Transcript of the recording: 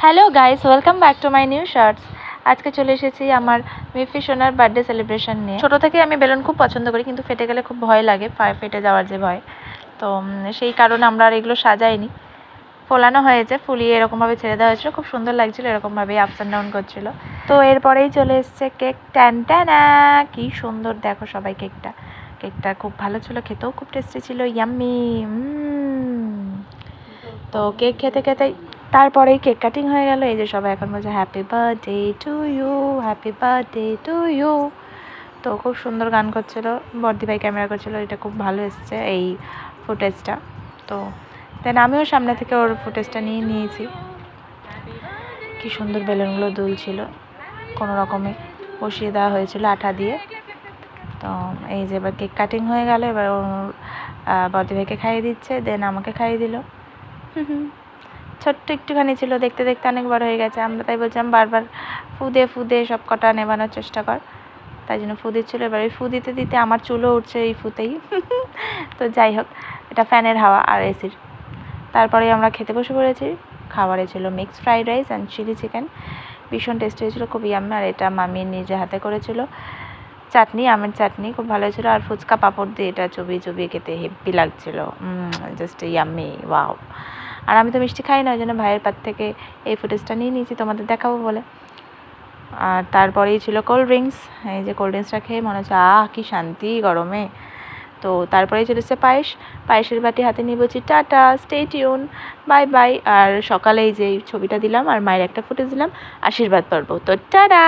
Hello guys, welcome back to my new shorts. আজকে চলে এসেছি আমার মিফি সোনার বার্থডে সেলিব্রেশন নিয়ে। ছোটো থেকে আমি বেলুন খুব পছন্দ করি, কিন্তু ফেটে গেলে খুব ভয় লাগে, ফেটে যাওয়ার যে ভয়। তো সেই কারণে আমরা আর এগুলো সাজাইনি। ফোলানো হয়েছে, ফুলিয়ে এরকমভাবে ছেড়ে দেওয়া হয়েছিল, খুব সুন্দর লাগছিল, এরকমভাবেই আপস অ্যান্ড ডাউন করছিল। তো এরপরেই চলে এসছে কেক। ট্যানট্যানা, কি সুন্দর দেখো সবাই কেকটা খুব ভালো ছিল, খেতেও খুব টেস্টি ছিল, ইয়াম্মি। তো কেক খেতে খেতেই তারপরেই কেক কাটিং হয়ে গেল। এই যে সবাই এখন বলছে happy birthday to you, happy birthday to you. তো খুব সুন্দর গান করছিল, বর্দি ভাই ক্যামেরা করছিল, এটা খুব ভালো এসছে এই ফুটেজটা। তো দেন আমিও সামনে থেকে ওর ফুটেজটা নিয়েছি। কি সুন্দর বেলুনগুলো দুলছিল, কোনো রকমে বসিয়ে দেওয়া হয়েছিল আঠা দিয়ে। তো এই যে এবার কেক কাটিং হয়ে গেল, এবার বর্দি ভাইকে খাইয়ে দিচ্ছে, দেন আমাকে খাইয়ে দিল। ছোট্ট একটুখানি ছিল, দেখতে দেখতে অনেক বড় হয়ে গেছে। আমরা তাই বলছিলাম বারবার ফুদে সব কটা নেবানোর চেষ্টা কর, তাই জন্য ফু দিচ্ছিলো। এবার ওই ফু দিতে দিতে আমার চুলও উঠছে এই ফুতেই। তো যাই হোক, এটা ফ্যানের হাওয়া আর এসির। তারপরে আমরা খেতে বসে পড়েছি। খাবারে ছিল mixed fried rice and chilli chicken, ভীষণ টেস্টি হয়েছিলো, খুব ইয়াম্মি। আর এটা মামি নিজে হাতে করেছিল। চাটনি, আমের চাটনি খুব ভালো হয়েছিলো। আর ফুচকা পাঁপড় দিয়ে এটা চুবিয়ে খেতে হেব্বি লাগছিলো, জাস্ট ইয়াম্মি, ওয়াও। আর আমি তো মিষ্টি খাই না, ওই জন্য ভাইয়ের পাত থেকে এই ফুটেজটা নিয়ে নিয়েছি তোমাদের দেখাবো বলে। আর তারপরেই ছিল কোল্ড ড্রিঙ্কস। এই যে কোল্ড ড্রিঙ্কসটা খেয়ে মনে হচ্ছে কি শান্তি গরমে। তো তারপরেই চলে এসেছে পায়েসের বাটি হাতে নিয়ে বলছি tata, stay tune, bye bye. আর সকালে এই যে ছবিটা দিলাম আর মায়ের একটা ফুটেজ দিলাম, আশীর্বাদ পর্ব। তো টাটা।